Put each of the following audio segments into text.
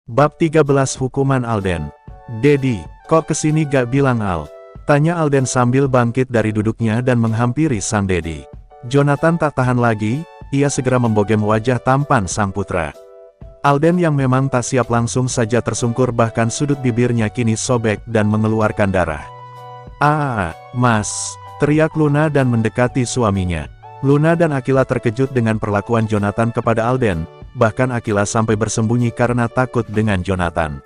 Bab 13 Hukuman Alden. "Dedi, kok kesini gak bilang Al?" tanya Alden sambil bangkit dari duduknya dan menghampiri sang Dedi. Jonathan tak tahan lagi, ia segera membogem wajah tampan sang putra. Alden yang memang tak siap langsung saja tersungkur, bahkan sudut bibirnya kini sobek dan mengeluarkan darah. Mas!" teriak Luna dan mendekati suaminya. Luna dan Akila terkejut dengan perlakuan Jonathan kepada Alden, bahkan Akila sampai bersembunyi karena takut dengan Jonathan.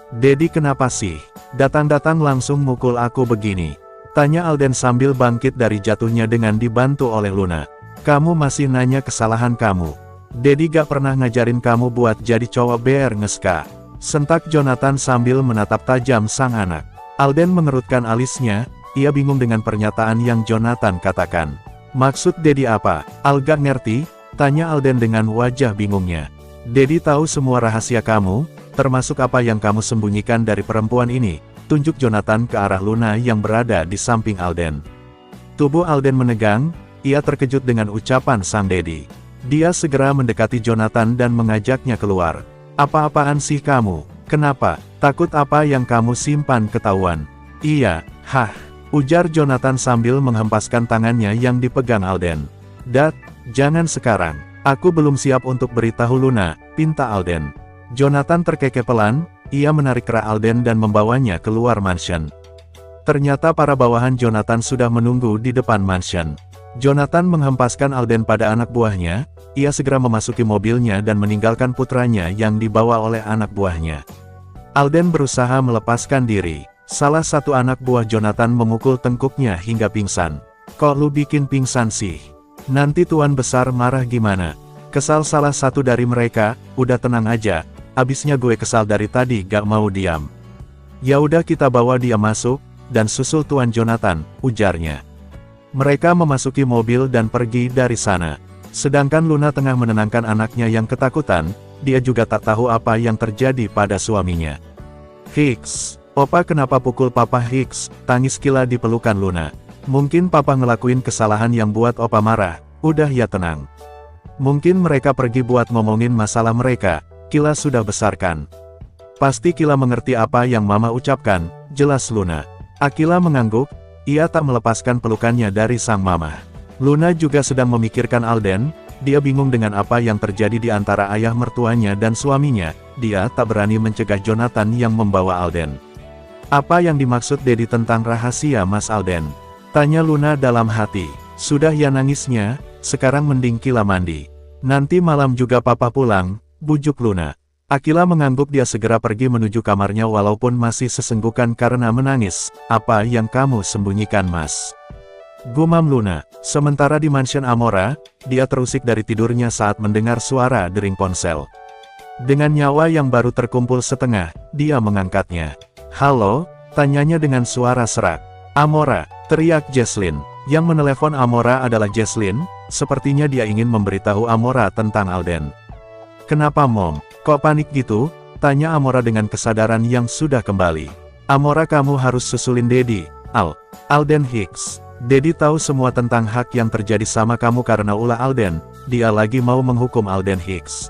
"Dedi kenapa sih? Datang-datang langsung mukul aku begini?" tanya Alden sambil bangkit dari jatuhnya dengan dibantu oleh Luna. "Kamu masih nanya kesalahan kamu? Dedi gak pernah ngajarin kamu buat jadi cowok BR ngeska," sentak Jonathan sambil menatap tajam sang anak. Alden mengerutkan alisnya, ia bingung dengan pernyataan yang Jonathan katakan. "Maksud Dedi apa? Al gak ngerti?" tanya Alden dengan wajah bingungnya. "Dedi tahu semua rahasia kamu, termasuk apa yang kamu sembunyikan dari perempuan ini," tunjuk Jonathan ke arah Luna yang berada di samping Alden. Tubuh Alden menegang, ia terkejut dengan ucapan sang Dedi. Dia segera mendekati Jonathan dan mengajaknya keluar. "Apa-apaan sih kamu? Kenapa? Takut apa yang kamu simpan ketahuan?" "Iya, ujar Jonathan sambil menghempaskan tangannya yang dipegang Alden. "Dad, jangan sekarang. Aku belum siap untuk beritahu Luna," pinta Alden. Jonathan terkekepelan, ia menarik kera Alden dan membawanya keluar mansion. Ternyata para bawahan Jonathan sudah menunggu di depan mansion. Jonathan menghempaskan Alden pada anak buahnya, ia segera memasuki mobilnya dan meninggalkan putranya yang dibawa oleh anak buahnya. Alden berusaha melepaskan diri. Salah satu anak buah Jonathan memukul tengkuknya hingga pingsan. "Kok lu bikin pingsan sih? Nanti tuan besar marah gimana?" kesal salah satu dari mereka. "Udah tenang aja, abisnya gue kesal dari tadi gak mau diam." "Ya udah kita bawa dia masuk, dan susul tuan Jonathan," ujarnya. Mereka memasuki mobil dan pergi dari sana. Sedangkan Luna tengah menenangkan anaknya yang ketakutan, dia juga tak tahu apa yang terjadi pada suaminya. "Hicks, Opa kenapa pukul Papa Hicks?" tangis Kila di pelukan Luna. "Mungkin Papa ngelakuin kesalahan yang buat Opa marah." "Udah ya tenang. Mungkin mereka pergi buat ngomongin masalah mereka, Kila sudah besarkan. Pasti Kila mengerti apa yang Mama ucapkan," jelas Luna. Akila mengangguk, ia tak melepaskan pelukannya dari sang mama. Luna juga sedang memikirkan Alden, dia bingung dengan apa yang terjadi di antara ayah mertuanya dan suaminya, dia tak berani mencegah Jonathan yang membawa Alden. "Apa yang dimaksud Dedi tentang rahasia Mas Alden?" tanya Luna dalam hati. "Sudah ya nangisnya, sekarang mending Kila mandi. Nanti malam juga Papa pulang," bujuk Luna. Akila mengangguk, dia segera pergi menuju kamarnya walaupun masih sesenggukan karena menangis. "Apa yang kamu sembunyikan Mas?" gumam Luna. Sementara di mansion Amora, dia terusik dari tidurnya saat mendengar suara dering ponsel. Dengan nyawa yang baru terkumpul setengah, dia mengangkatnya. "Halo?" tanyanya dengan suara serak. "Amora," teriak Jesslyn. Yang menelepon Amora adalah Jesslyn, sepertinya dia ingin memberitahu Amora tentang Alden. "Kenapa Mom? Kok panik gitu?" tanya Amora dengan kesadaran yang sudah kembali. "Amora kamu harus susulin Dedi, Alden Hicks. Dedi tahu semua tentang hak yang terjadi sama kamu karena ulah Alden, dia lagi mau menghukum Alden Hicks.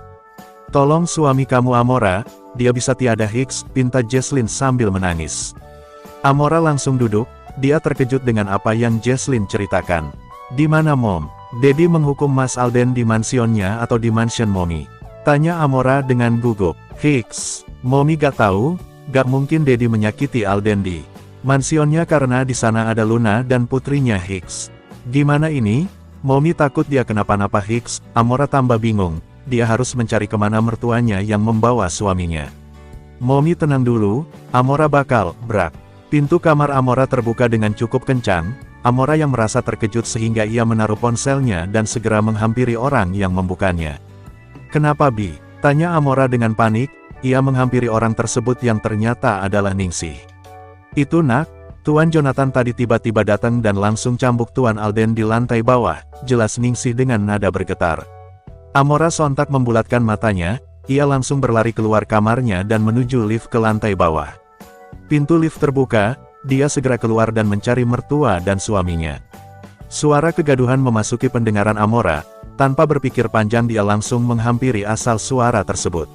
Tolong suami kamu Amora, dia bisa tiada Hicks," pinta Jesslyn sambil menangis. Amora langsung duduk, dia terkejut dengan apa yang Jesslyn ceritakan. "Di mana Mom? Dedi menghukum Mas Alden di mansionnya atau di mansion Mommy?" tanya Amora dengan gugup. "Hicks, Mommy gak tahu, gak mungkin Dedi menyakiti Alden di mansionnya karena di sana ada Luna dan putrinya Hicks." "Gimana ini? Mommy takut dia kenapa-napa Hicks," Amora tambah bingung, dia harus mencari kemana mertuanya yang membawa suaminya. "Mommy tenang dulu, Amora bakal brak." Pintu kamar Amora terbuka dengan cukup kencang, Amora yang merasa terkejut sehingga ia menaruh ponselnya dan segera menghampiri orang yang membukanya. "Kenapa Bi?" tanya Amora dengan panik, ia menghampiri orang tersebut yang ternyata adalah Ningsih. "Itu nak, Tuan Jonathan tadi tiba-tiba datang dan langsung cambuk Tuan Alden di lantai bawah," jelas Ningsih dengan nada bergetar. Amora sontak membulatkan matanya, ia langsung berlari keluar kamarnya dan menuju lift ke lantai bawah. Pintu lift terbuka, dia segera keluar dan mencari mertua dan suaminya. Suara kegaduhan memasuki pendengaran Amora, tanpa berpikir panjang dia langsung menghampiri asal suara tersebut.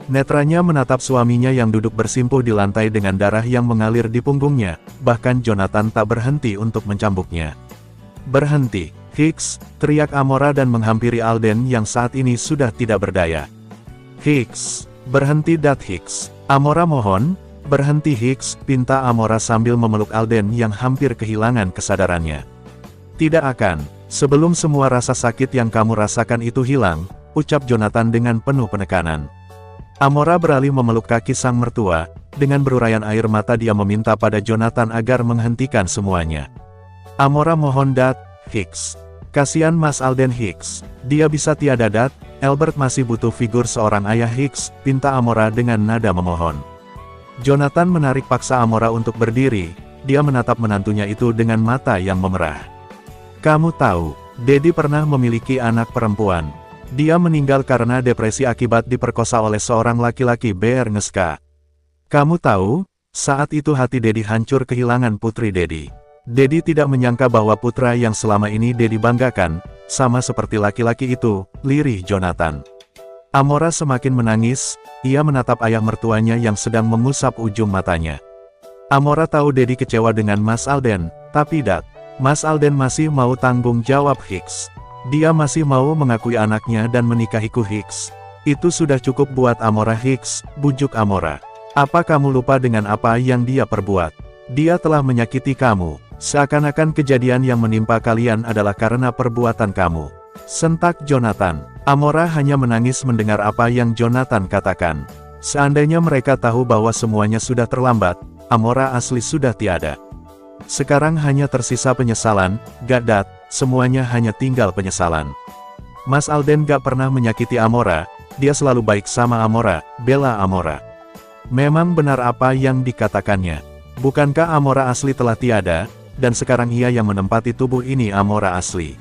Netranya menatap suaminya yang duduk bersimpuh di lantai dengan darah yang mengalir di punggungnya, bahkan Jonathan tak berhenti untuk mencambuknya. "Berhenti, Hicks!" teriak Amora dan menghampiri Alden yang saat ini sudah tidak berdaya. "Hicks, berhenti Hicks. Amora mohon, berhenti Hicks," pinta Amora sambil memeluk Alden yang hampir kehilangan kesadarannya. "Tidak akan, sebelum semua rasa sakit yang kamu rasakan itu hilang," ucap Jonathan dengan penuh penekanan. Amora beralih memeluk kaki sang mertua, dengan berurayan air mata dia meminta pada Jonathan agar menghentikan semuanya. "Amora mohon Hicks. Kasihan Mas Alden Hicks. Dia bisa tiada Albert masih butuh figur seorang ayah Hicks," pinta Amora dengan nada memohon. Jonathan menarik paksa Amora untuk berdiri, dia menatap menantunya itu dengan mata yang memerah. "Kamu tahu, Daddy pernah memiliki anak perempuan. Dia meninggal karena depresi akibat diperkosa oleh seorang laki-laki berngeska. Kamu tahu, saat itu hati Daddy hancur kehilangan putri Daddy. Daddy tidak menyangka bahwa putra yang selama ini Daddy banggakan, sama seperti laki-laki itu," lirih Jonathan. Amora semakin menangis, ia menatap ayah mertuanya yang sedang mengusap ujung matanya. Amora tahu Daddy kecewa dengan Mas Alden, tapi Mas Alden masih mau tanggung jawab Hicks. Dia masih mau mengakui anaknya dan menikahiku Hicks. Itu sudah cukup buat Amora Hicks, bujuk Amora. "Apa kamu lupa dengan apa yang dia perbuat? Dia telah menyakiti kamu, seakan-akan kejadian yang menimpa kalian adalah karena perbuatan kamu," sentak Jonathan. Amora hanya menangis mendengar apa yang Jonathan katakan. Seandainya mereka tahu bahwa semuanya sudah terlambat, Amora asli sudah tiada. Sekarang hanya tersisa penyesalan, semuanya hanya tinggal penyesalan. Mas Alden gak pernah menyakiti Amora, dia selalu baik sama Amora, bela Amora. Memang benar apa yang dikatakannya. Bukankah Amora asli telah tiada, dan sekarang ia yang menempati tubuh ini Amora asli.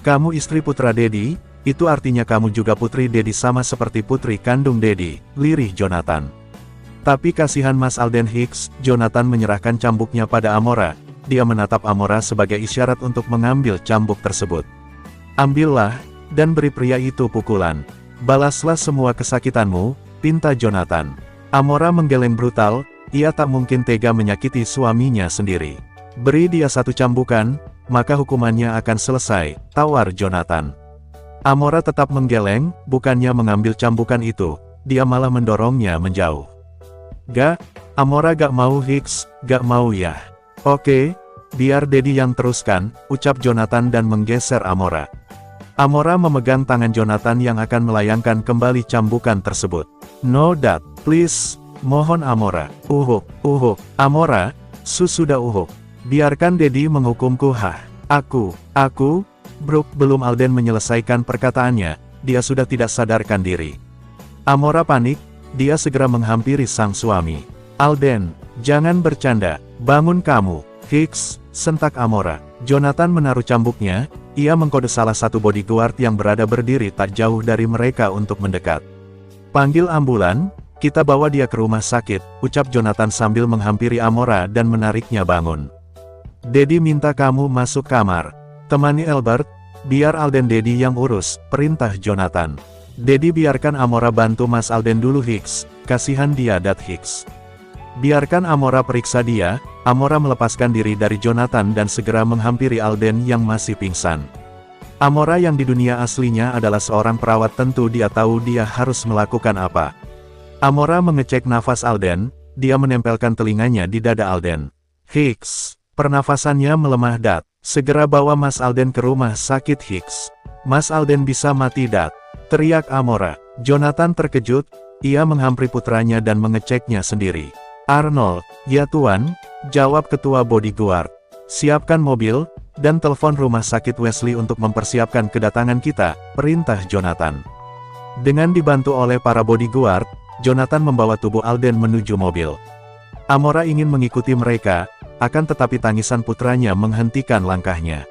"Kamu istri putra Daddy, itu artinya kamu juga putri Daddy sama seperti putri kandung Daddy," lirih Jonathan. Tapi kasihan Mas Alden Hicks, Jonathan menyerahkan cambuknya pada Amora. Dia menatap Amora sebagai isyarat untuk mengambil cambuk tersebut. "Ambillah, dan beri pria itu pukulan. Balaslah semua kesakitanmu," pinta Jonathan. Amora menggeleng brutal, ia tak mungkin tega menyakiti suaminya sendiri. "Beri dia satu cambukan, maka hukumannya akan selesai," tawar Jonathan. Amora tetap menggeleng, bukannya mengambil cambukan itu, dia malah mendorongnya menjauh. Amora gak mau Hicks, gak mau ya. "Oke, biar Daddy yang teruskan," ucap Jonathan dan menggeser Amora. Amora memegang tangan Jonathan yang akan melayangkan kembali cambukan tersebut. "No please, mohon Amora." Uhuk, Amora, sudah uhuk. "Biarkan Daddy menghukumku." Aku, belum Alden menyelesaikan perkataannya, dia sudah tidak sadarkan diri. Amora panik, dia segera menghampiri sang suami. "Alden, jangan bercanda, bangun kamu, Hicks," sentak Amora. Jonathan menaruh cambuknya, ia mengkode salah satu bodyguard yang berada berdiri tak jauh dari mereka untuk mendekat. "Panggil ambulan, kita bawa dia ke rumah sakit," ucap Jonathan sambil menghampiri Amora dan menariknya bangun. "Daddy minta kamu masuk kamar. Temani Albert, biar Alden Daddy yang urus," perintah Jonathan. "Daddy biarkan Amora bantu Mas Alden dulu Hicks, kasihan dia Hicks." Biarkan Amora periksa dia. Amora melepaskan diri dari Jonathan dan segera menghampiri Alden yang masih pingsan. Amora yang di dunia aslinya adalah seorang perawat, tentu dia tahu dia harus melakukan apa. Amora mengecek nafas Alden, dia menempelkan telinganya di dada Alden. "Hicks, pernafasannya melemah segera bawa Mas Alden ke rumah sakit Hicks. Mas Alden bisa mati teriak Amora. Jonathan terkejut, ia menghampiri putranya dan mengeceknya sendiri. "Arnold, ya tuan," jawab ketua bodyguard. "Siapkan mobil, dan telepon rumah sakit Wesley untuk mempersiapkan kedatangan kita," perintah Jonathan. Dengan dibantu oleh para bodyguard, Jonathan membawa tubuh Alden menuju mobil. Amora ingin mengikuti mereka, akan tetapi tangisan putranya menghentikan langkahnya.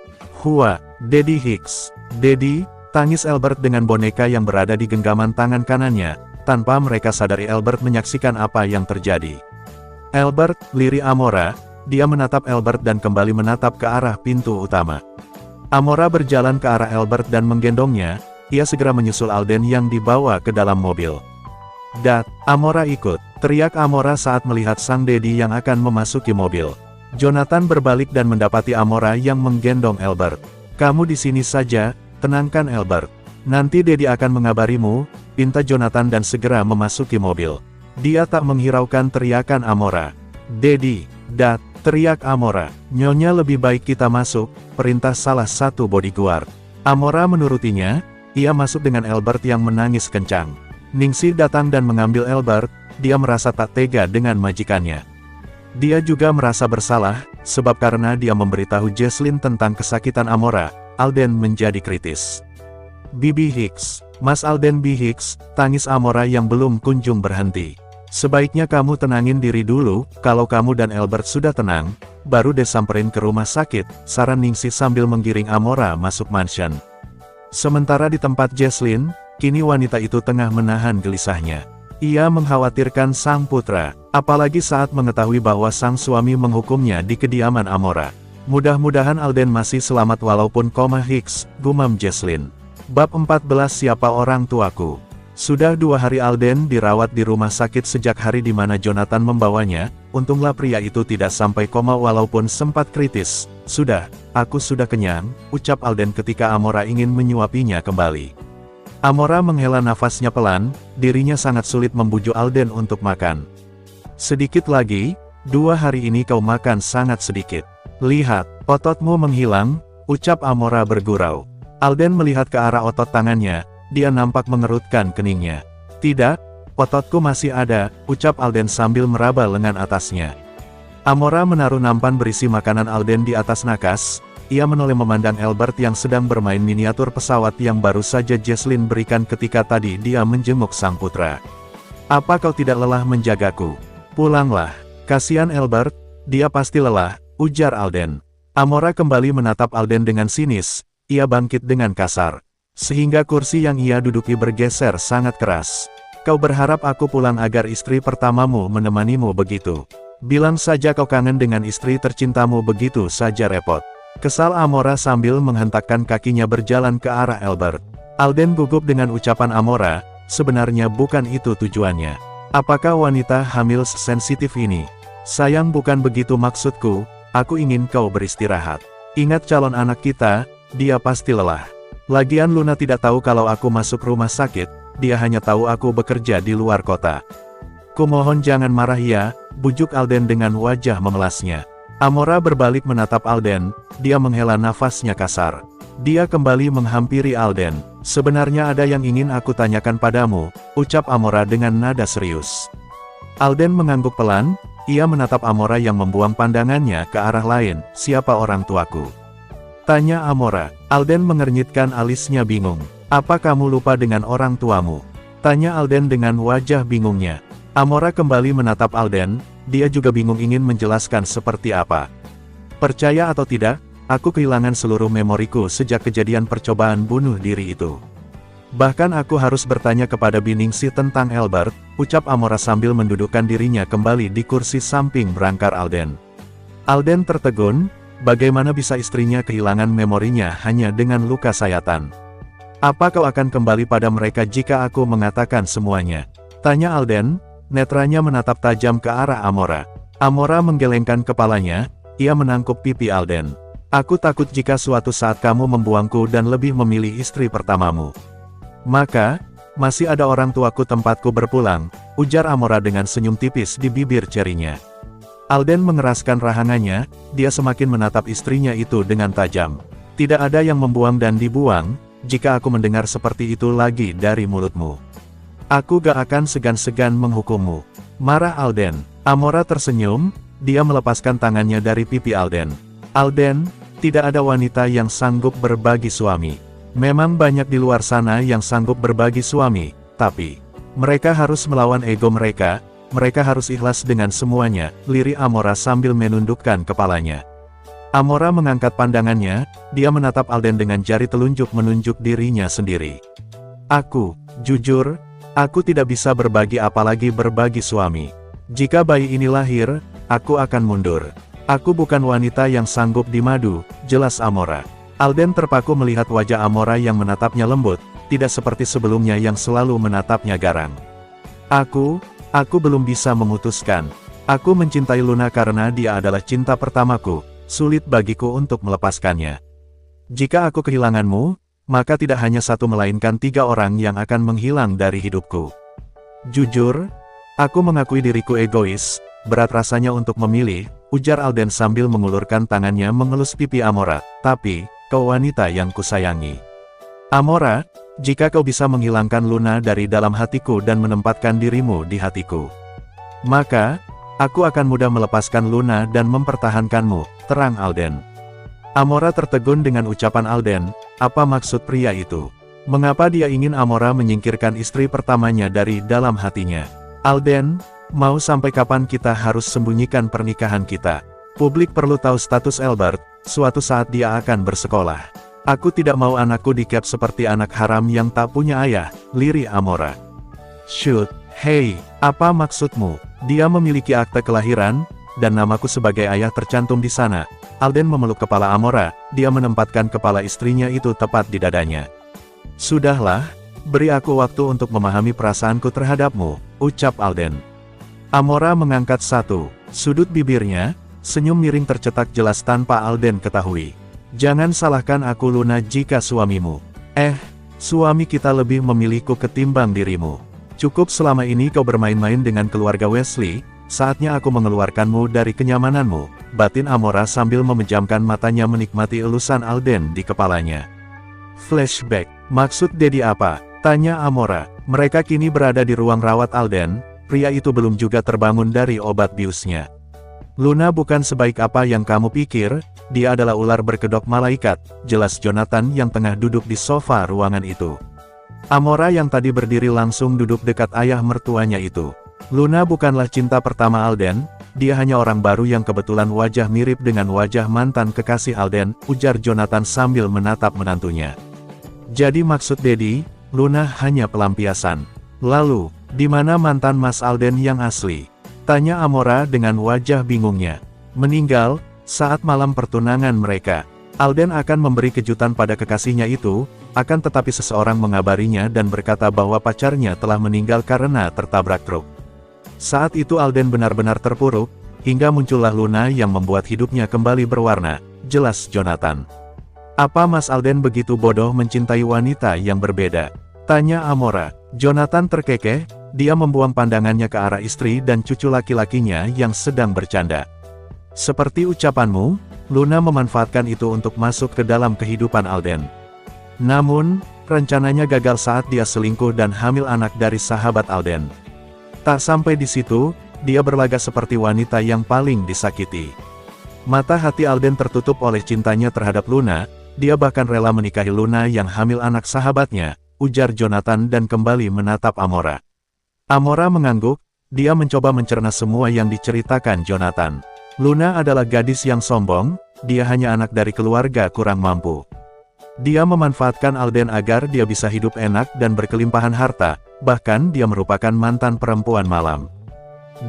Daddy Hicks. "Daddy," tangis Albert dengan boneka yang berada di genggaman tangan kanannya. Tanpa mereka sadari Albert menyaksikan apa yang terjadi. "Albert," lirih Amora, dia menatap Albert dan kembali menatap ke arah pintu utama. Amora berjalan ke arah Albert dan menggendongnya, ia segera menyusul Alden yang dibawa ke dalam mobil. Amora ikut, teriak Amora saat melihat sang Daddy yang akan memasuki mobil. Jonathan berbalik dan mendapati Amora yang menggendong Albert. Kamu di sini saja, tenangkan Albert. Nanti Daddy akan mengabarimu, pinta Jonathan dan segera memasuki mobil. Dia tak menghiraukan teriakan Amora. Daddy, teriak Amora. Nyonya lebih baik kita masuk, perintah salah satu bodyguard. Amora menurutinya, ia masuk dengan Albert yang menangis kencang. Ningsih datang dan mengambil Albert, dia merasa tak tega dengan majikannya. Dia juga merasa bersalah, sebab karena dia memberitahu Jesslyn tentang kesakitan Amora, Alden menjadi kritis. Bibi Hicks, Mas Alden B. Hicks, tangis Amora yang belum kunjung berhenti. Sebaiknya kamu tenangin diri dulu, kalau kamu dan Albert sudah tenang, baru deh samperin ke rumah sakit, saran Ningsih sambil menggiring Amora masuk mansion. Sementara di tempat Jesslyn, kini wanita itu tengah menahan gelisahnya. Ia mengkhawatirkan sang putra, apalagi saat mengetahui bahwa sang suami menghukumnya di kediaman Amora. Mudah-mudahan Alden masih selamat walaupun koma Hicks, gumam Jesslyn. Bab 14 Siapa orang tuaku? Sudah 2 hari Alden dirawat di rumah sakit sejak hari di mana Jonathan membawanya, untunglah pria itu tidak sampai koma walaupun sempat kritis. Sudah, aku sudah kenyang, ucap Alden ketika Amora ingin menyuapinya kembali. Amora menghela nafasnya pelan, dirinya sangat sulit membujuk Alden untuk makan. Sedikit lagi, 2 hari ini kau makan sangat sedikit. Lihat, ototmu menghilang, ucap Amora bergurau. Alden melihat ke arah otot tangannya, dia nampak mengerutkan keningnya. Tidak, ototku masih ada, ucap Alden sambil meraba lengan atasnya. Amora menaruh nampan berisi makanan Alden di atas nakas, ia menoleh memandang Albert yang sedang bermain miniatur pesawat yang baru saja Jesslyn berikan ketika tadi dia menjenguk sang putra. Apa kau tidak lelah menjagaku? Pulanglah. Kasihan Albert, dia pasti lelah, ujar Alden. Amora kembali menatap Alden dengan sinis. Ia bangkit dengan kasar, sehingga kursi yang ia duduki bergeser sangat keras. Kau berharap aku pulang agar istri pertamamu menemanimu begitu? Bilang saja kau kangen dengan istri tercintamu begitu saja repot. Kesal Amora sambil menghentakkan kakinya berjalan ke arah Albert. Alden gugup dengan ucapan Amora, sebenarnya bukan itu tujuannya. Apakah wanita hamil sensitif ini? Sayang bukan begitu maksudku, aku ingin kau beristirahat. Ingat calon anak kita, dia pasti lelah. Lagian Luna tidak tahu kalau aku masuk rumah sakit, dia hanya tahu aku bekerja di luar kota. Kumohon jangan marah ya, bujuk Alden dengan wajah memelasnya. Amora berbalik menatap Alden, dia menghela nafasnya kasar. Dia kembali menghampiri Alden. Sebenarnya ada yang ingin aku tanyakan padamu, ucap Amora dengan nada serius. Alden mengangguk pelan, ia menatap Amora yang membuang pandangannya ke arah lain. Siapa orang tuaku? Tanya Amora. Alden mengernyitkan alisnya bingung. Apa kamu lupa dengan orang tuamu? Tanya Alden dengan wajah bingungnya. Amora kembali menatap Alden, dia juga bingung ingin menjelaskan seperti apa. Percaya atau tidak, aku kehilangan seluruh memoriku sejak kejadian percobaan bunuh diri itu. Bahkan aku harus bertanya kepada Biningsih tentang Albert, ucap Amora sambil mendudukkan dirinya kembali di kursi samping berangkar Alden. Alden tertegun. Bagaimana bisa istrinya kehilangan memorinya hanya dengan luka sayatan? Apa kau akan kembali pada mereka jika aku mengatakan semuanya? Tanya Alden, netranya menatap tajam ke arah Amora. Amora menggelengkan kepalanya, ia menangkup pipi Alden. Aku takut jika suatu saat kamu membuangku dan lebih memilih istri pertamamu. Maka, masih ada orang tuaku tempatku berpulang, ujar Amora dengan senyum tipis di bibir cerinya. Alden mengeraskan rahangannya, dia semakin menatap istrinya itu dengan tajam. Tidak ada yang membuang dan dibuang, jika aku mendengar seperti itu lagi dari mulutmu. Aku gak akan segan-segan menghukummu. Marah Alden. Amora tersenyum, dia melepaskan tangannya dari pipi Alden. Alden, tidak ada wanita yang sanggup berbagi suami. Memang banyak di luar sana yang sanggup berbagi suami, tapi mereka harus melawan ego mereka. Mereka harus ikhlas dengan semuanya, lirik Amora sambil menundukkan kepalanya. Amora mengangkat pandangannya, dia menatap Alden dengan jari telunjuk menunjuk dirinya sendiri. Jujur, aku tidak bisa berbagi apalagi berbagi suami. Jika bayi ini lahir, aku akan mundur. Aku bukan wanita yang sanggup dimadu, jelas Amora. Alden terpaku melihat wajah Amora yang menatapnya lembut, tidak seperti sebelumnya yang selalu menatapnya garang. Aku belum bisa memutuskan. Aku mencintai Luna karena dia adalah cinta pertamaku, sulit bagiku untuk melepaskannya. Jika aku kehilanganmu, maka tidak hanya satu melainkan 3 orang yang akan menghilang dari hidupku. Jujur, aku mengakui diriku egois, berat rasanya untuk memilih, ujar Alden sambil mengulurkan tangannya mengelus pipi Amora, tapi, kau wanita yang kusayangi. Amora, jika kau bisa menghilangkan Luna dari dalam hatiku dan menempatkan dirimu di hatiku, maka, aku akan mudah melepaskan Luna dan mempertahankanmu, terang Alden. Amora tertegun dengan ucapan Alden, apa maksud pria itu? Mengapa dia ingin Amora menyingkirkan istri pertamanya dari dalam hatinya? Alden, mau sampai kapan kita harus sembunyikan pernikahan kita? Publik perlu tahu status Albert, suatu saat dia akan bersekolah. Aku tidak mau anakku dikep seperti anak haram yang tak punya ayah, lirih Amora. Shoot, hei, apa maksudmu? Dia memiliki akte kelahiran, dan namaku sebagai ayah tercantum di sana. Alden memeluk kepala Amora, dia menempatkan kepala istrinya itu tepat di dadanya. Sudahlah, beri aku waktu untuk memahami perasaanku terhadapmu, ucap Alden. Amora mengangkat satu sudut bibirnya, senyum miring tercetak jelas tanpa Alden ketahui. Jangan salahkan aku Luna jika suamimu. Suami kita lebih memilihku ketimbang dirimu. Cukup selama ini kau bermain-main dengan keluarga Wesley, saatnya aku mengeluarkanmu dari kenyamananmu, batin Amora sambil memejamkan matanya menikmati elusan Alden di kepalanya. Flashback, maksud Dedi apa? Tanya Amora. Mereka kini berada di ruang rawat Alden, pria itu belum juga terbangun dari obat biusnya. Luna bukan sebaik apa yang kamu pikir, dia adalah ular berkedok malaikat, jelas Jonathan yang tengah duduk di sofa ruangan itu. Amora yang tadi berdiri langsung duduk dekat ayah mertuanya itu. Luna bukanlah cinta pertama Alden, dia hanya orang baru yang kebetulan wajah mirip dengan wajah mantan kekasih Alden, ujar Jonathan sambil menatap menantunya. Jadi maksud Dedi, Luna hanya pelampiasan. Lalu, di mana mantan Mas Alden yang asli? Tanya Amora dengan wajah bingungnya. Meninggal, saat malam pertunangan mereka. Alden akan memberi kejutan pada kekasihnya itu, akan tetapi seseorang mengabarinya dan berkata bahwa pacarnya telah meninggal karena tertabrak truk. Saat itu Alden benar-benar terpuruk, hingga muncullah Luna yang membuat hidupnya kembali berwarna, jelas Jonathan. Apa Mas Alden begitu bodoh mencintai wanita yang berbeda? Tanya Amora. Jonathan terkekeh, dia membuang pandangannya ke arah istri dan cucu laki-lakinya yang sedang bercanda. Seperti ucapanmu, Luna memanfaatkan itu untuk masuk ke dalam kehidupan Alden. Namun, rencananya gagal saat dia selingkuh dan hamil anak dari sahabat Alden. Tak sampai di situ, dia berlagak seperti wanita yang paling disakiti. Mata hati Alden tertutup oleh cintanya terhadap Luna, dia bahkan rela menikahi Luna yang hamil anak sahabatnya, ujar Jonathan dan kembali menatap Amora. Amora mengangguk, dia mencoba mencerna semua yang diceritakan Jonathan. Luna adalah gadis yang sombong, dia hanya anak dari keluarga kurang mampu. Dia memanfaatkan Alden agar dia bisa hidup enak dan berkelimpahan harta, bahkan dia merupakan mantan perempuan malam.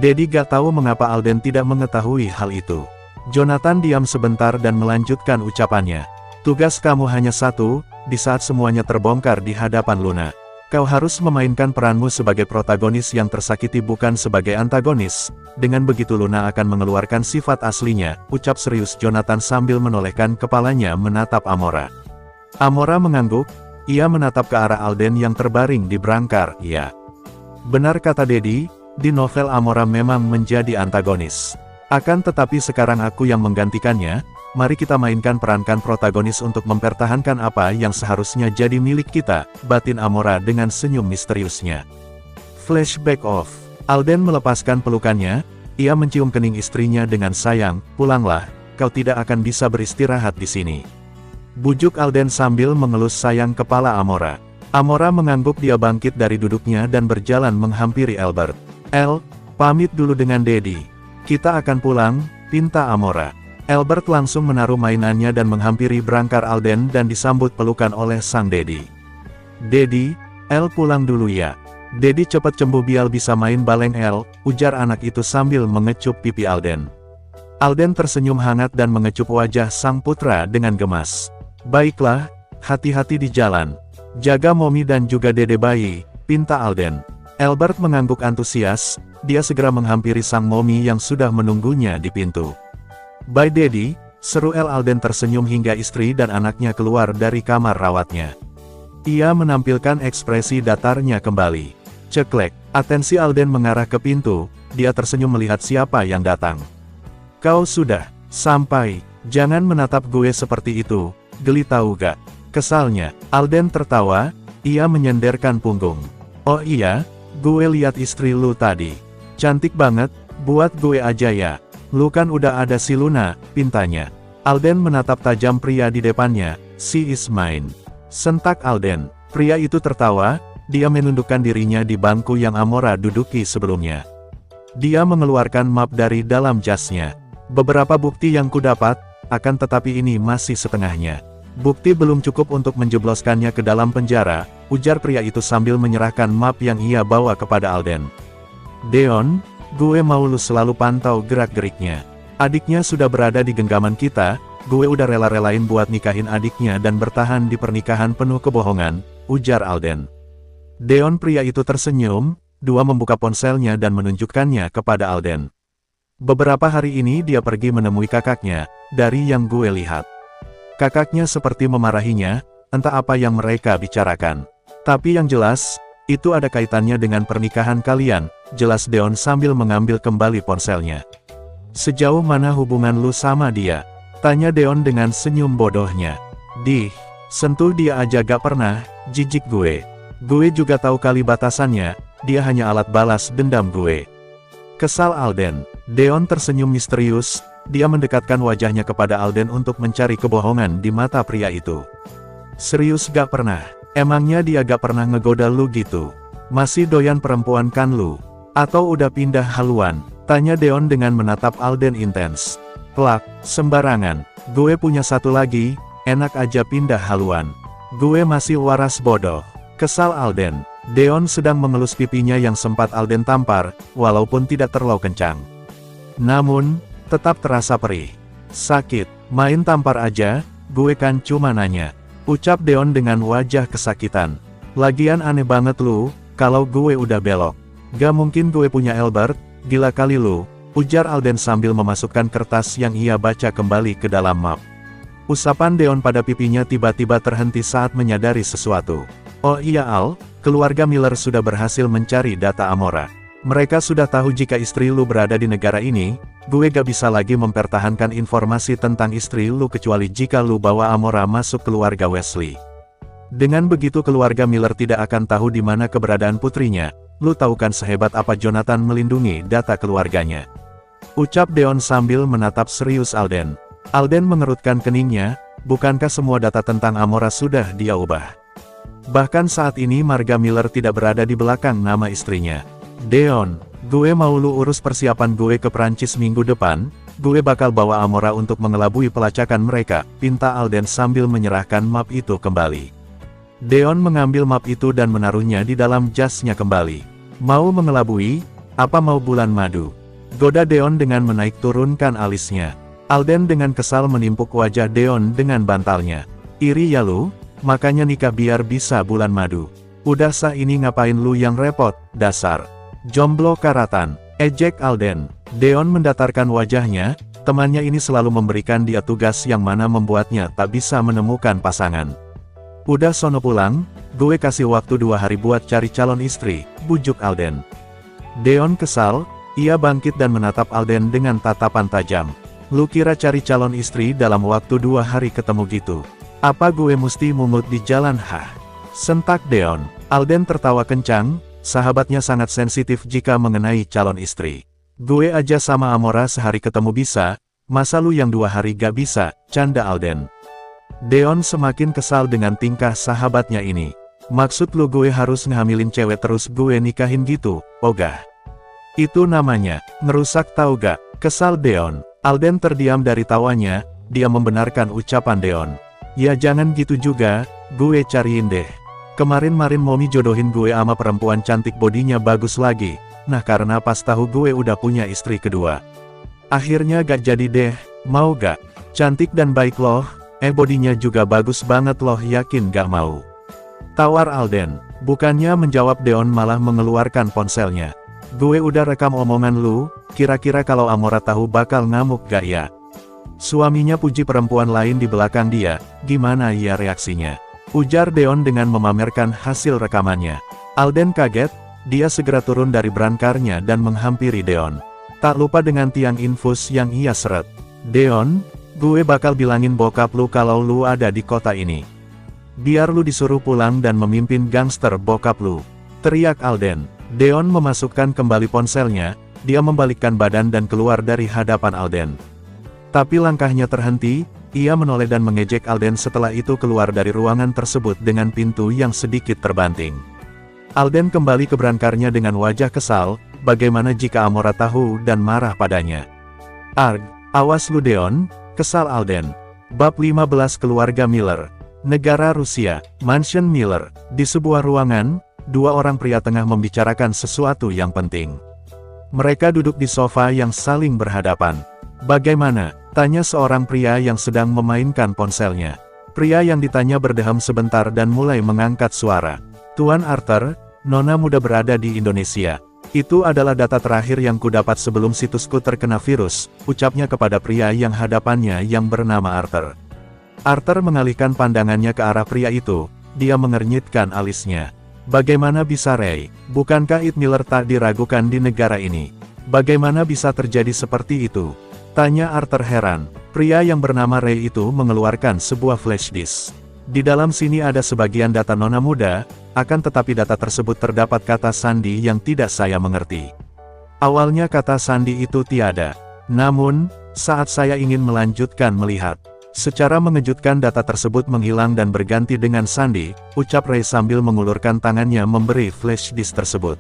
Dedi gak tahu mengapa Alden tidak mengetahui hal itu. Jonathan diam sebentar dan melanjutkan ucapannya. Tugas kamu hanya satu, di saat semuanya terbongkar di hadapan Luna. Kau harus memainkan peranmu sebagai protagonis yang tersakiti bukan sebagai antagonis. Dengan begitu Luna akan mengeluarkan sifat aslinya, ucap serius Jonathan sambil menolehkan kepalanya menatap Amora. Amora mengangguk, ia menatap ke arah Alden yang terbaring di brangkar, ya. Benar kata Dedi, di novel Amora memang menjadi antagonis. Akan tetapi sekarang aku yang menggantikannya, mari kita mainkan perankan protagonis untuk mempertahankan apa yang seharusnya jadi milik kita, batin Amora dengan senyum misteriusnya. Flashback off. Alden melepaskan pelukannya, ia mencium kening istrinya dengan sayang, pulanglah, kau tidak akan bisa beristirahat di sini. Bujuk Alden sambil mengelus sayang kepala Amora. Amora mengangguk, dia bangkit dari duduknya dan berjalan menghampiri Albert. Pamit dulu dengan Dedi. Kita akan pulang, pinta Amora. Albert langsung menaruh mainannya dan menghampiri brangkar Alden dan disambut pelukan oleh sang Dedi. Dedi, pulang dulu ya. Dedi cepat cembuh biar bisa main baleng ujar anak itu sambil mengecup pipi Alden. Alden tersenyum hangat dan mengecup wajah sang putra dengan gemas. Baiklah, hati-hati di jalan. Jaga Momi dan juga Dede bayi, pinta Alden. Albert mengangguk antusias, dia segera menghampiri sang momi yang sudah menunggunya di pintu. "Bye Daddy," seru Alden tersenyum hingga istri dan anaknya keluar dari kamar rawatnya. Ia menampilkan ekspresi datarnya kembali. Ceklek, atensi Alden mengarah ke pintu, dia tersenyum melihat siapa yang datang. "Kau sudah sampai, jangan menatap gue seperti itu, geli tahu gak?" Kesalnya, Alden tertawa, ia menyenderkan punggung. "Oh iya, gue lihat istri lu tadi. Cantik banget, buat gue aja ya. Lu kan udah ada si Luna," pintanya. Alden menatap tajam pria di depannya. "She is mine." Sentak Alden. Pria itu tertawa, dia menundukkan dirinya di bangku yang Amora duduki sebelumnya. Dia mengeluarkan map dari dalam jasnya. "Beberapa bukti yang kudapat, akan tetapi ini masih setengahnya. Bukti belum cukup untuk menjebloskannya ke dalam penjara," ujar pria itu sambil menyerahkan map yang ia bawa kepada Alden. "Deon, gue mau lu selalu pantau gerak-geriknya. Adiknya sudah berada di genggaman kita, gue udah rela-relain buat nikahin adiknya dan bertahan di pernikahan penuh kebohongan," ujar Alden. Deon pria itu tersenyum, dia membuka ponselnya dan menunjukkannya kepada Alden. "Beberapa hari ini dia pergi menemui kakaknya, dari yang gue lihat. Kakaknya seperti memarahinya, entah apa yang mereka bicarakan. Tapi yang jelas, itu ada kaitannya dengan pernikahan kalian," jelas Deon sambil mengambil kembali ponselnya. "Sejauh mana hubungan lu sama dia?" tanya Deon dengan senyum bodohnya. Sentuh dia aja gak pernah, jijik gue. Gue juga tahu kali batasannya, dia hanya alat balas dendam gue." Kesal Alden. Deon tersenyum misterius, dia mendekatkan wajahnya kepada Alden untuk mencari kebohongan di mata pria itu. "Serius gak pernah? Emangnya dia gak pernah ngegoda lu gitu? Masih doyan perempuan kan lu? Atau udah pindah haluan?" tanya Deon dengan menatap Alden intens. "Plak, sembarangan. Gue punya satu lagi, enak aja pindah haluan. Gue masih waras bodoh." Kesal Alden. Deon sedang mengelus pipinya yang sempat Alden tampar, walaupun tidak terlalu kencang. Namun, tetap terasa perih. "Sakit, main tampar aja, gue kan cuma nanya," ucap Deon dengan wajah kesakitan. "Lagian aneh banget lu, kalau gue udah belok. Gak mungkin gue punya Albert, gila kali lu," ujar Alden sambil memasukkan kertas yang ia baca kembali ke dalam map. Usapan Deon pada pipinya tiba-tiba terhenti saat menyadari sesuatu. "Oh iya Al, keluarga Miller sudah berhasil mencari data Amora. Mereka sudah tahu jika istri lu berada di negara ini, gue gak bisa lagi mempertahankan informasi tentang istri lu kecuali jika lu bawa Amora masuk keluarga Wesley. Dengan begitu keluarga Miller tidak akan tahu di mana keberadaan putrinya, lu tahu kan sehebat apa Jonathan melindungi data keluarganya," ucap Deon sambil menatap serius Alden. Alden mengerutkan keningnya, bukankah semua data tentang Amora sudah dia ubah? Bahkan saat ini marga Miller tidak berada di belakang nama istrinya. "Deon, gue mau lu urus persiapan gue ke Prancis minggu depan, gue bakal bawa Amora untuk mengelabui pelacakan mereka," pinta Alden sambil menyerahkan map itu kembali. Deon mengambil map itu dan menaruhnya di dalam jasnya kembali. "Mau mengelabui? Apa mau bulan madu?" goda Deon dengan menaik turunkan alisnya. Alden dengan kesal menimpuk wajah Deon dengan bantalnya. "Iri ya lu? Makanya nikah biar bisa bulan madu. Udah sah ini ngapain lu yang repot, dasar jomblo karatan," ejek Alden. Deon mendatarkan wajahnya, temannya ini selalu memberikan dia tugas yang mana membuatnya tak bisa menemukan pasangan. "Udah sono pulang, gue kasih waktu 2 hari buat cari calon istri," bujuk Alden. Deon kesal, ia bangkit dan menatap Alden dengan tatapan tajam. "Lu kira cari calon istri dalam waktu 2 hari ketemu gitu? Apa gue mesti mungut di jalan?" sentak Deon. Alden tertawa kencang, sahabatnya sangat sensitif jika mengenai calon istri. "Gue aja sama Amora sehari ketemu bisa, masa lu yang 2 hari gak bisa?" canda Alden. Deon semakin kesal dengan tingkah sahabatnya ini. "Maksud lu gue harus ngehamilin cewek terus gue nikahin gitu, ogah? Itu namanya ngerusak tau gak?" kesal Deon. Alden terdiam dari tawanya, dia membenarkan ucapan Deon. "Ya jangan gitu juga, gue cariin deh. Kemarin-marin Momi jodohin gue ama perempuan cantik bodinya bagus lagi, nah karena pas tahu gue udah punya istri kedua. Akhirnya gak jadi deh, mau gak? Cantik dan baik loh, bodinya juga bagus banget loh, yakin gak mau?" tawar Alden. Bukannya menjawab, Deon malah mengeluarkan ponselnya. Gue udah rekam omongan lu, kira-kira kalau Amora tahu bakal ngamuk gak ya? Suaminya puji perempuan lain di belakang dia, gimana ya reaksinya? Ujar Deon dengan memamerkan hasil rekamannya. Alden kaget, dia segera turun dari brankarnya dan menghampiri Deon. Tak lupa dengan tiang infus yang ia seret. Deon, gue bakal bilangin bokap lu kalau lu ada di kota ini. Biar lu disuruh pulang dan memimpin gangster bokap lu. Teriak Alden. Deon memasukkan kembali ponselnya, dia membalikkan badan dan keluar dari hadapan Alden. Tapi langkahnya terhenti, ia menoleh dan mengejek Alden setelah itu keluar dari ruangan tersebut dengan pintu yang sedikit terbanting. Alden kembali ke brankarnya dengan wajah kesal, bagaimana jika Amora tahu dan marah padanya. Arg, awas lu Deon, kesal Alden. Bab 15 Keluarga Miller. Negara Rusia, Mansion Miller. Di sebuah ruangan, dua orang pria tengah membicarakan sesuatu yang penting. Mereka duduk di sofa yang saling berhadapan. Bagaimana? Tanya seorang pria yang sedang memainkan ponselnya. Pria yang ditanya berdeham sebentar dan mulai mengangkat suara. Tuan Arthur, Nona muda berada di Indonesia. Itu adalah data terakhir yang kudapat sebelum situsku terkena virus, ucapnya kepada pria yang hadapannya yang bernama Arthur. Arthur mengalihkan pandangannya ke arah pria itu, dia mengernyitkan alisnya. Bagaimana bisa Ray? Bukankah Ed Miller tak diragukan di negara ini? Bagaimana bisa terjadi seperti itu? Tanya Arthur heran. Pria yang bernama Ray itu mengeluarkan sebuah flash disk. Di dalam sini ada sebagian data Nona muda, akan tetapi data tersebut terdapat kata sandi yang tidak saya mengerti. Awalnya kata sandi itu tiada. Namun, saat saya ingin melanjutkan melihat, secara mengejutkan data tersebut menghilang dan berganti dengan sandi, ucap Ray sambil mengulurkan tangannya memberi flash disk tersebut.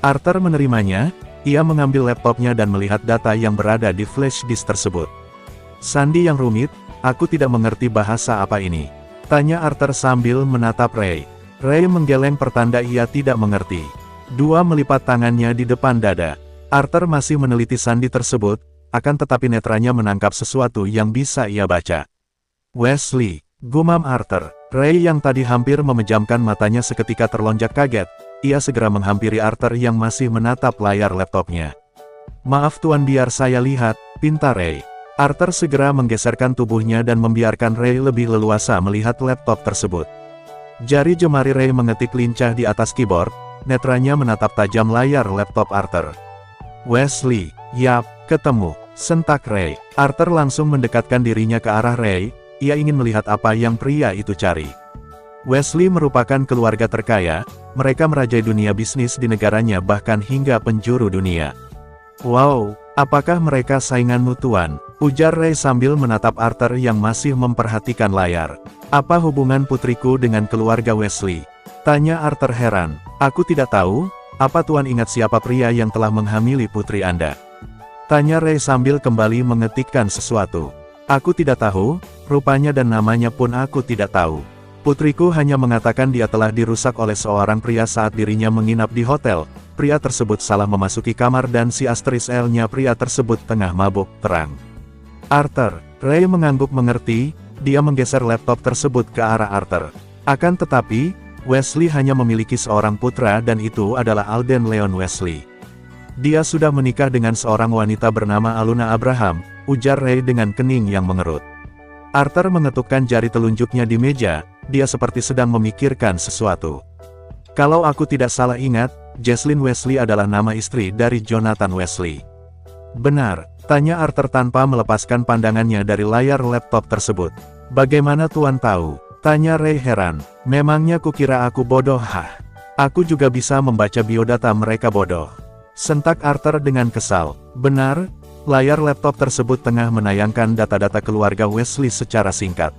Arthur menerimanya, ia mengambil laptopnya dan melihat data yang berada di flash disk tersebut. Sandi yang rumit, aku tidak mengerti bahasa apa ini. Tanya Arthur sambil menatap Ray. Ray menggeleng pertanda ia tidak mengerti. Dua melipat tangannya di depan dada. Arthur masih meneliti sandi tersebut, akan tetapi netranya menangkap sesuatu yang bisa ia baca. Wesley, gumam Arthur. Ray yang tadi hampir memejamkan matanya seketika terlonjak kaget. Ia segera menghampiri Arthur yang masih menatap layar laptopnya. Maaf tuan, biar saya lihat, pinta Ray. Arthur segera menggeserkan tubuhnya dan membiarkan Ray lebih leluasa melihat laptop tersebut. Jari jemari Ray mengetik lincah di atas keyboard, netranya menatap tajam layar laptop Arthur. Wesley, yap, ketemu. Sentak Ray. Arthur langsung mendekatkan dirinya ke arah Ray, ia ingin melihat apa yang pria itu cari. Wesley merupakan keluarga terkaya, mereka merajai dunia bisnis di negaranya bahkan hingga penjuru dunia. Wow, apakah mereka sainganmu tuan? Ujar Ray sambil menatap Arthur yang masih memperhatikan layar. Apa hubungan putriku dengan keluarga Wesley? Tanya Arthur heran. Aku tidak tahu, apa tuan ingat siapa pria yang telah menghamili putri Anda? Tanya Ray sambil kembali mengetikkan sesuatu. Aku tidak tahu, rupanya dan namanya pun aku tidak tahu. Putriku hanya mengatakan dia telah dirusak oleh seorang pria saat dirinya menginap di hotel. Pria tersebut salah memasuki kamar dan si asteris L-nya pria tersebut tengah mabuk, terang. Arthur, Ray mengangguk mengerti, dia menggeser laptop tersebut ke arah Arthur. Akan tetapi, Wesley hanya memiliki seorang putra dan itu adalah Alden Leon Wesley. Dia sudah menikah dengan seorang wanita bernama Aluna Abraham, ujar Ray dengan kening yang mengerut. Arthur mengetukkan jari telunjuknya di meja, dia seperti sedang memikirkan sesuatu. Kalau aku tidak salah ingat, Jesslyn Wesley adalah nama istri dari Jonathan Wesley. Benar, tanya Arthur tanpa melepaskan pandangannya dari layar laptop tersebut. Bagaimana tuan tahu? Tanya Ray heran. Memangnya kukira aku bodoh? Hah? Aku juga bisa membaca biodata mereka bodoh. Sentak Arthur dengan kesal. Benar, layar laptop tersebut tengah menayangkan data-data keluarga Wesley secara singkat.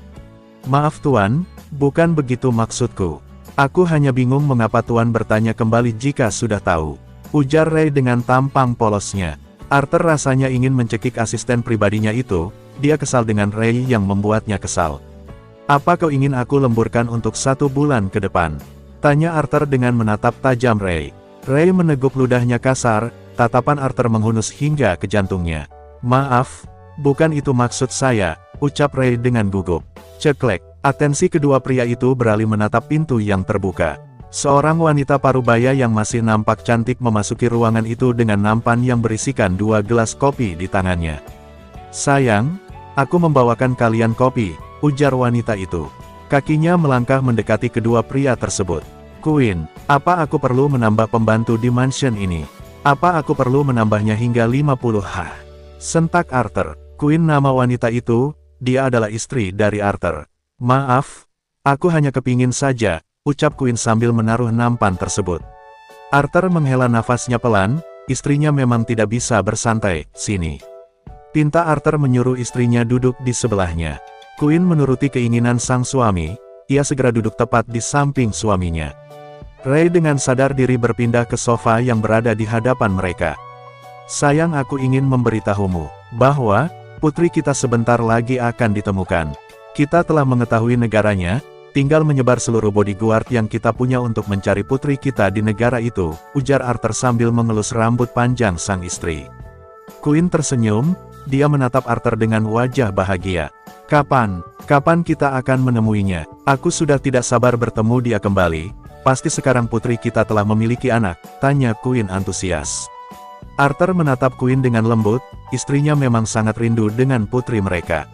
Maaf tuan, bukan begitu maksudku. Aku hanya bingung mengapa tuan bertanya kembali jika sudah tahu. Ujar Ray dengan tampang polosnya. Arthur rasanya ingin mencekik asisten pribadinya itu, dia kesal dengan Ray yang membuatnya kesal. Apa kau ingin aku lemburkan untuk 1 bulan ke depan? Tanya Arthur dengan menatap tajam Ray. Ray meneguk ludahnya kasar, tatapan Arthur menghunus hingga ke jantungnya. Maaf, bukan itu maksud saya, ucap Ray dengan gugup. Ceklek, atensi kedua pria itu beralih menatap pintu yang terbuka. Seorang wanita parubaya yang masih nampak cantik memasuki ruangan itu dengan nampan yang berisikan 2 gelas kopi di tangannya. "Sayang, aku membawakan kalian kopi," ujar wanita itu. Kakinya melangkah mendekati kedua pria tersebut. "Queen, apa aku perlu menambah pembantu di mansion ini? Apa aku perlu menambahnya hingga 50 H?" Sentak Arthur. "Queen nama wanita itu, dia adalah istri dari Arthur." "Maaf, aku hanya kepingin saja," ucap Queen sambil menaruh nampan tersebut. Arthur menghela nafasnya pelan, istrinya memang tidak bisa bersantai, "Sini." Pinta Arthur menyuruh istrinya duduk di sebelahnya. Queen menuruti keinginan sang suami, ia segera duduk tepat di samping suaminya. Ray dengan sadar diri berpindah ke sofa yang berada di hadapan mereka. "Sayang, aku ingin memberitahumu, bahwa, putri kita sebentar lagi akan ditemukan. Kita telah mengetahui negaranya, tinggal menyebar seluruh bodyguard yang kita punya untuk mencari putri kita di negara itu," ujar Arthur sambil mengelus rambut panjang sang istri. Queen tersenyum, dia menatap Arthur dengan wajah bahagia. Kapan kita akan menemuinya? Aku sudah tidak sabar bertemu dia kembali." "Pasti sekarang putri kita telah memiliki anak?" tanya Queen antusias. Arthur menatap Queen dengan lembut, istrinya memang sangat rindu dengan putri mereka.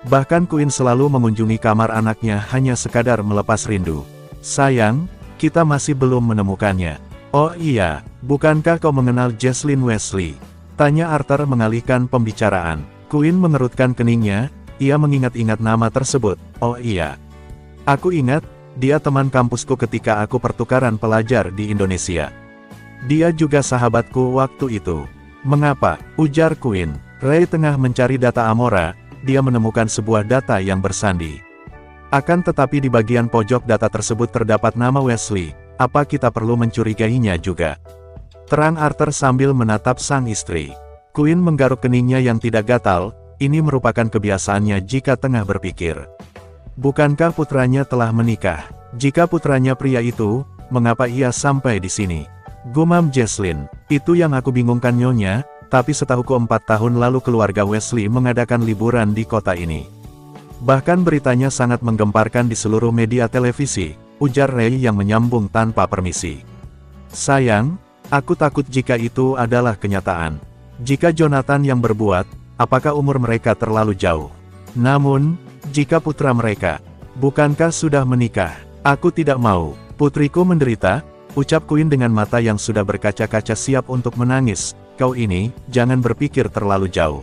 Bahkan Queen selalu mengunjungi kamar anaknya hanya sekadar melepas rindu. "Sayang, kita masih belum menemukannya." "Oh iya, bukankah kau mengenal Jesslyn Wesley?" tanya Arthur mengalihkan pembicaraan. Queen mengerutkan keningnya, ia mengingat-ingat nama tersebut. "Oh iya. Aku ingat, dia teman kampusku ketika aku pertukaran pelajar di Indonesia. Dia juga sahabatku waktu itu." "Mengapa?" ujar Queen. Ray tengah mencari data Amora, dia menemukan sebuah data yang bersandi. Akan tetapi di bagian pojok data tersebut terdapat nama Wesley. "Apa kita perlu mencurigainya juga?" terang Arthur sambil menatap sang istri. Queen menggaruk keningnya yang tidak gatal, ini merupakan kebiasaannya jika tengah berpikir. Bukankah putranya telah menikah? Jika putranya pria itu, mengapa ia sampai di sini? Gumam Jesslyn. "Itu yang aku bingungkan nyonya, tapi setahuku 4 tahun lalu keluarga Wesley mengadakan liburan di kota ini. Bahkan beritanya sangat menggemparkan di seluruh media televisi," ujar Ray yang menyambung tanpa permisi. "Sayang, aku takut jika itu adalah kenyataan. Jika Jonathan yang berbuat, apakah umur mereka terlalu jauh? Namun, jika putra mereka, bukankah sudah menikah? Aku tidak mau putriku menderita," ucap Queen dengan mata yang sudah berkaca-kaca siap untuk menangis. "Kau ini, jangan berpikir terlalu jauh.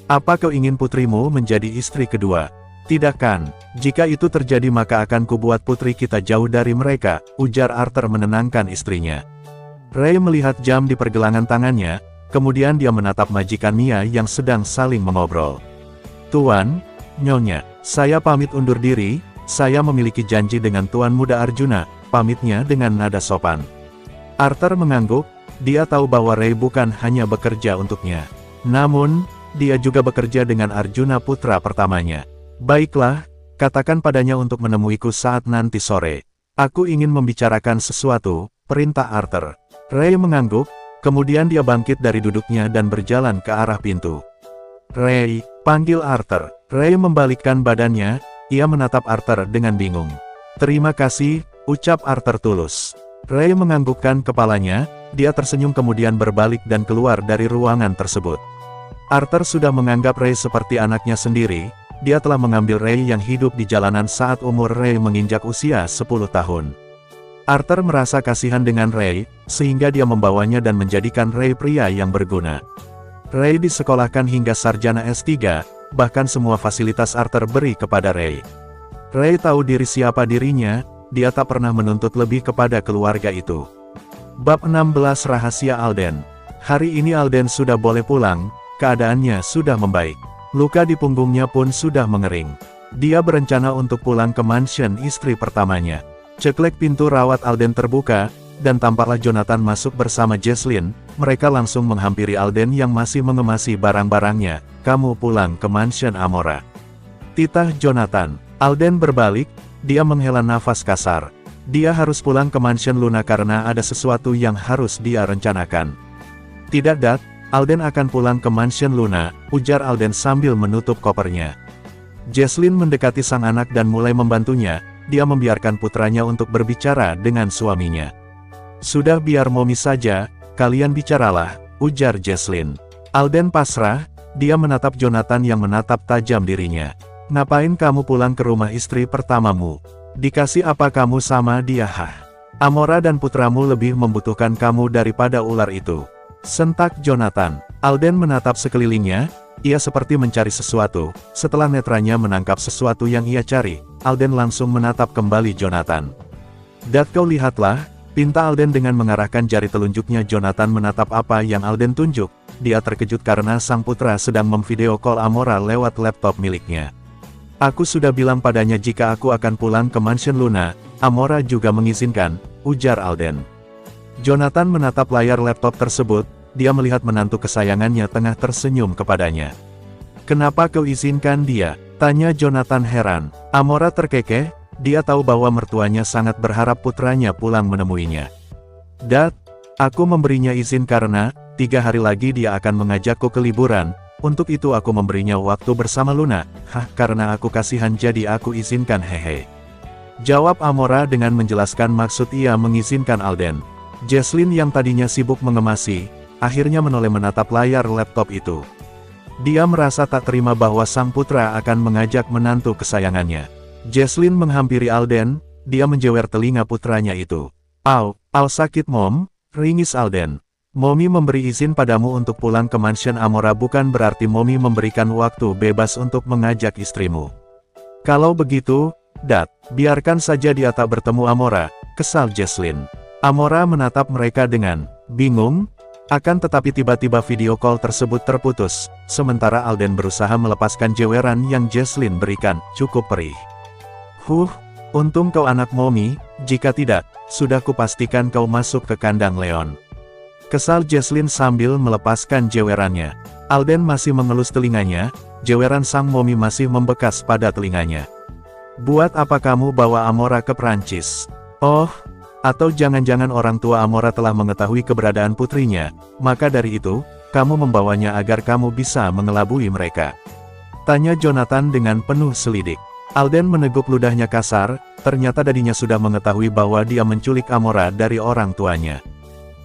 Apa kau ingin putrimu menjadi istri kedua? Tidak kan? Jika itu terjadi maka akan kubuat putri kita jauh dari mereka," ujar Arthur menenangkan istrinya. Ray melihat jam di pergelangan tangannya, kemudian dia menatap majikan Mia yang sedang saling mengobrol. "Tuan, Nyonya, saya pamit undur diri, saya memiliki janji dengan Tuan Muda Arjuna," pamitnya dengan nada sopan. Arthur mengangguk, dia tahu bahwa Ray bukan hanya bekerja untuknya. Namun, dia juga bekerja dengan Arjuna putra pertamanya. "Baiklah, katakan padanya untuk menemuiku saat nanti sore. Aku ingin membicarakan sesuatu," perintah Arthur. Ray mengangguk, kemudian dia bangkit dari duduknya dan berjalan ke arah pintu. "Ray," panggil Arthur. Ray membalikkan badannya, ia menatap Arthur dengan bingung. "Terima kasih," ucap Arthur tulus. Ray menganggukkan kepalanya, dia tersenyum kemudian berbalik dan keluar dari ruangan tersebut. Arthur sudah menganggap Ray seperti anaknya sendiri, dia telah mengambil Ray yang hidup di jalanan saat umur Ray menginjak usia 10 tahun. Arthur merasa kasihan dengan Ray, sehingga dia membawanya dan menjadikan Ray pria yang berguna. Ray disekolahkan hingga sarjana S3, bahkan semua fasilitas Arthur beri kepada Ray. Ray tahu diri siapa dirinya, dia tak pernah menuntut lebih kepada keluarga itu. Bab 16 Rahasia Alden. Hari ini Alden sudah boleh pulang, keadaannya sudah membaik. Luka di punggungnya pun sudah mengering. Dia berencana untuk pulang ke mansion istri pertamanya. Ceklek pintu rawat Alden terbuka, dan tampaklah Jonathan masuk bersama Jesslyn. Mereka langsung menghampiri Alden yang masih mengemasi barang-barangnya. "Kamu pulang ke mansion Amora?" titah Jonathan. Alden berbalik, dia menghela nafas kasar. Dia harus pulang ke mansion Luna karena ada sesuatu yang harus dia rencanakan. "Tidak Dad, Alden akan pulang ke mansion Luna," ujar Alden sambil menutup kopernya. Jesslyn mendekati sang anak dan mulai membantunya, dia membiarkan putranya untuk berbicara dengan suaminya. "Sudah biar Momi saja, kalian bicaralah," ujar Jesslyn. Alden pasrah, dia menatap Jonathan yang menatap tajam dirinya. "Ngapain kamu pulang ke rumah istri pertamamu? Dikasih apa kamu sama dia? Amora dan putramu lebih membutuhkan kamu daripada ular itu," sentak Jonathan. Alden menatap sekelilingnya, ia seperti mencari sesuatu. Setelah netranya menangkap sesuatu yang ia cari, Alden langsung menatap kembali Jonathan. "Dad, kau lihatlah," pinta Alden dengan mengarahkan jari telunjuknya. Jonathan menatap apa yang Alden tunjuk. Dia terkejut karena sang putra sedang memvideo call Amora lewat laptop miliknya. "Aku sudah bilang padanya jika aku akan pulang ke Mansion Luna, Amora juga mengizinkan," ujar Alden. Jonathan menatap layar laptop tersebut, dia melihat menantu kesayangannya tengah tersenyum kepadanya. "Kenapa kau izinkan dia?" tanya Jonathan heran. Amora terkekeh, dia tahu bahwa mertuanya sangat berharap putranya pulang menemuinya. "Dad, aku memberinya izin karena 3 hari lagi dia akan mengajakku ke liburan, untuk itu aku memberinya waktu bersama Luna." "Karena aku kasihan jadi aku izinkan, hehe," jawab Amora dengan menjelaskan maksud ia mengizinkan Alden. Jesslyn yang tadinya sibuk mengemasi, akhirnya menoleh menatap layar laptop itu. Dia merasa tak terima bahwa sang putra akan mengajak menantu kesayangannya. Jesslyn menghampiri Alden, dia menjewer telinga putranya itu. Au sakit Mom," ringis Alden. "Momi memberi izin padamu untuk pulang ke Mansion Amora bukan berarti Momi memberikan waktu bebas untuk mengajak istrimu." "Kalau begitu, Dad, biarkan saja dia tak bertemu Amora," kesal Jesslyn. Amora menatap mereka dengan bingung, akan tetapi tiba-tiba video call tersebut terputus, sementara Alden berusaha melepaskan jeweran yang Jesslyn berikan. "Cukup perih. Untung kau anak Momi, jika tidak, sudah kupastikan kau masuk ke kandang Leon," kesal Jesslyn sambil melepaskan jewerannya. Alden masih mengelus telinganya, jeweran sang Momi masih membekas pada telinganya. "Buat apa kamu bawa Amora ke Prancis? Oh, atau jangan-jangan orang tua Amora telah mengetahui keberadaan putrinya, maka dari itu, kamu membawanya agar kamu bisa mengelabui mereka?" tanya Jonathan dengan penuh selidik. Alden meneguk ludahnya kasar, ternyata dadinya sudah mengetahui bahwa dia menculik Amora dari orang tuanya.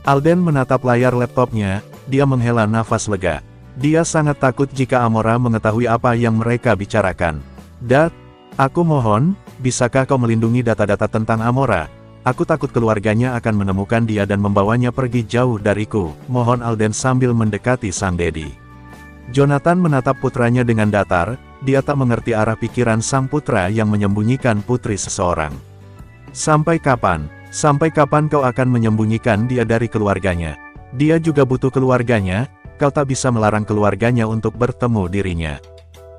Alden menatap layar laptopnya, dia menghela nafas lega. Dia sangat takut jika Amora mengetahui apa yang mereka bicarakan. "Dad, aku mohon, bisakah kau melindungi data-data tentang Amora? Aku takut keluarganya akan menemukan dia dan membawanya pergi jauh dariku," mohon Alden sambil mendekati sang dedi. Jonathan menatap putranya dengan datar, dia tak mengerti arah pikiran sang putra yang menyembunyikan putri seseorang. Sampai kapan kau akan menyembunyikan dia dari keluarganya? Dia juga butuh keluarganya, kau tak bisa melarang keluarganya untuk bertemu dirinya,"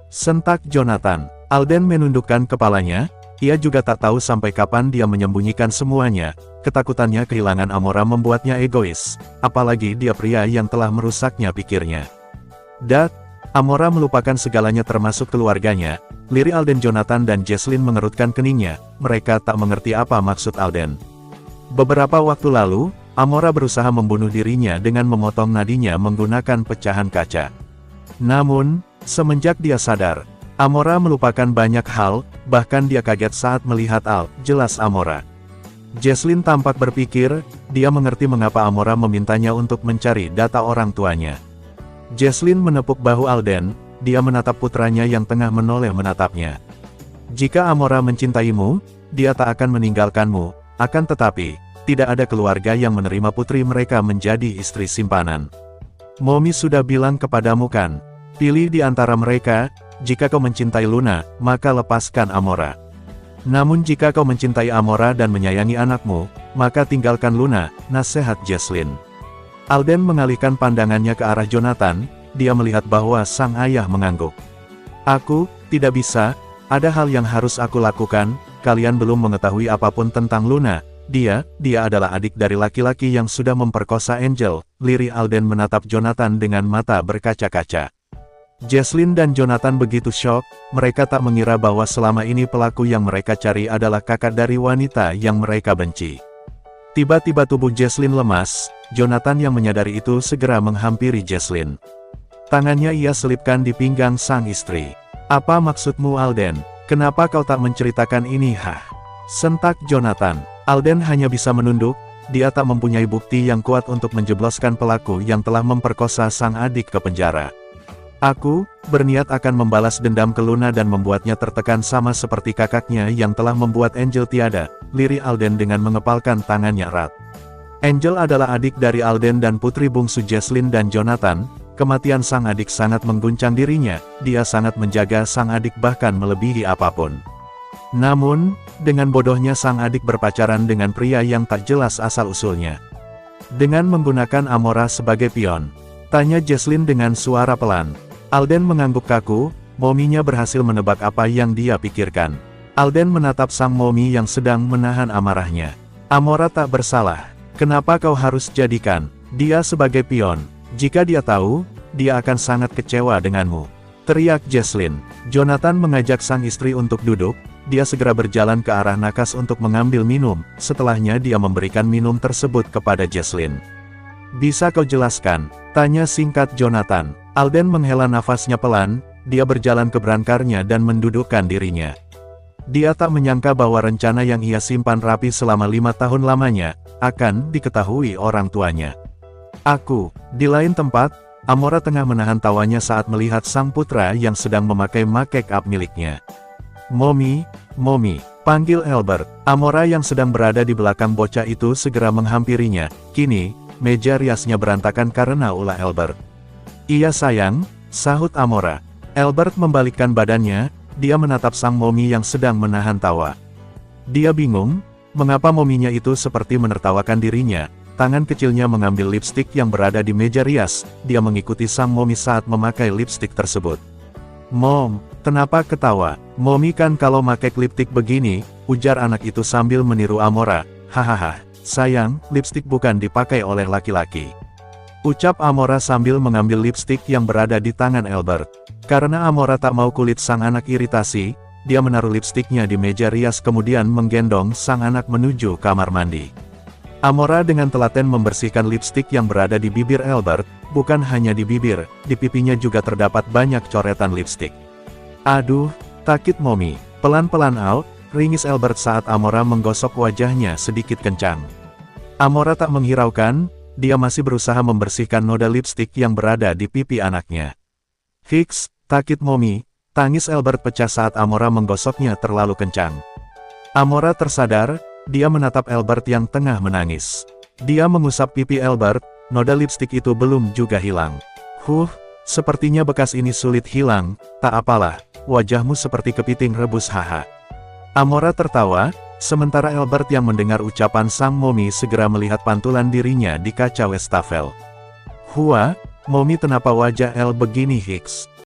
sentak Jonathan. Alden menundukkan kepalanya, ia juga tak tahu sampai kapan dia menyembunyikan semuanya. Ketakutannya kehilangan Amora membuatnya egois, apalagi dia pria yang telah merusaknya pikirnya. "Dad, Amora melupakan segalanya termasuk keluarganya," lirik Alden. Jonathan dan Jesslyn mengerutkan keningnya, mereka tak mengerti apa maksud Alden. Beberapa waktu lalu, Amora berusaha membunuh dirinya dengan memotong nadinya menggunakan pecahan kaca. Namun, semenjak dia sadar, Amora melupakan banyak hal, bahkan dia kaget saat melihat jelas Amora. Jesslyn tampak berpikir, dia mengerti mengapa Amora memintanya untuk mencari data orang tuanya. Jesslyn menepuk bahu Alden, dia menatap putranya yang tengah menoleh menatapnya. "Jika Amora mencintaimu, dia tak akan meninggalkanmu, akan tetapi, tidak ada keluarga yang menerima putri mereka menjadi istri simpanan. Momi sudah bilang kepadamu kan, pilih di antara mereka, jika kau mencintai Luna, maka lepaskan Amora. Namun jika kau mencintai Amora dan menyayangi anakmu, maka tinggalkan Luna," nasihat Jesslyn. Alden mengalihkan pandangannya ke arah Jonathan, dia melihat bahwa sang ayah mengangguk. "Aku tidak bisa, ada hal yang harus aku lakukan, kalian belum mengetahui apapun tentang Luna. Dia adalah adik dari laki-laki yang sudah memperkosa Angel," lirik Alden menatap Jonathan dengan mata berkaca-kaca. Jesslyn dan Jonathan begitu syok, mereka tak mengira bahwa selama ini pelaku yang mereka cari adalah kakak dari wanita yang mereka benci. Tiba-tiba tubuh Jesslyn lemas, Jonathan yang menyadari itu segera menghampiri Jesslyn. Tangannya ia selipkan di pinggang sang istri. "Apa maksudmu Alden? Kenapa kau tak menceritakan ini?" Sentak Jonathan. Alden hanya bisa menunduk, dia tak mempunyai bukti yang kuat untuk menjebloskan pelaku yang telah memperkosa sang adik ke penjara. Aku berniat akan membalas dendam ke Luna dan membuatnya tertekan sama seperti kakaknya yang telah membuat Angel tiada, lirih Alden dengan mengepalkan tangannya erat. Angel adalah adik dari Alden dan putri bungsu Jesslyn dan Jonathan. Kematian sang adik sangat mengguncang dirinya, dia sangat menjaga sang adik bahkan melebihi apapun. Namun, dengan bodohnya sang adik berpacaran dengan pria yang tak jelas asal-usulnya. Dengan menggunakan Amora sebagai pion, tanya Jesslyn dengan suara pelan. Alden mengangguk kaku, mominya berhasil menebak apa yang dia pikirkan. Alden menatap sang momi yang sedang menahan amarahnya. Amora tak bersalah. Kenapa kau harus jadikan dia sebagai pion? Jika dia tahu, dia akan sangat kecewa denganmu. Teriak Jesslyn. Jonathan mengajak sang istri untuk duduk, dia segera berjalan ke arah nakas untuk mengambil minum, setelahnya dia memberikan minum tersebut kepada Jesslyn. Bisa kau jelaskan? Tanya singkat Jonathan. Alden menghela nafasnya pelan, dia berjalan ke brankarnya dan mendudukkan dirinya. Dia tak menyangka bahwa rencana yang ia simpan rapi selama 5 tahun lamanya, akan diketahui orang tuanya. Di lain tempat, Amora tengah menahan tawanya saat melihat sang putra yang sedang memakai make up miliknya. Momi, panggil Albert. Amora yang sedang berada di belakang bocah itu segera menghampirinya. Kini, meja riasnya berantakan karena ulah Albert. Iya sayang, sahut Amora. Albert membalikkan badannya, dia menatap sang momi yang sedang menahan tawa. Dia bingung, mengapa mominya itu seperti menertawakan dirinya. Tangan kecilnya mengambil lipstik yang berada di meja rias, dia mengikuti sang momi saat memakai lipstik tersebut. Mom, kenapa ketawa? Momi kan kalau pakai lipstik begini, ujar anak itu sambil meniru Amora. Hahaha, sayang, lipstik bukan dipakai oleh laki-laki. Ucap Amora sambil mengambil lipstik yang berada di tangan Albert. Karena Amora tak mau kulit sang anak iritasi, dia menaruh lipstiknya di meja rias kemudian menggendong sang anak menuju kamar mandi. Amora dengan telaten membersihkan lipstik yang berada di bibir Albert, bukan hanya di bibir, di pipinya juga terdapat banyak coretan lipstik. Aduh, takut Momi. Pelan-pelan out, ringis Albert saat Amora menggosok wajahnya sedikit kencang. Amora tak menghiraukan, dia masih berusaha membersihkan noda lipstik yang berada di pipi anaknya. Hiks, takut Momi, tangis Albert pecah saat Amora menggosoknya terlalu kencang. Amora tersadar, dia menatap Albert yang tengah menangis. Dia mengusap pipi Albert, noda lipstik itu belum juga hilang. Sepertinya bekas ini sulit hilang, tak apalah, wajahmu seperti kepiting rebus haha. Amora tertawa, sementara Albert yang mendengar ucapan sang momi segera melihat pantulan dirinya di kaca wastafel. Momi kenapa wajah El begini Hiks?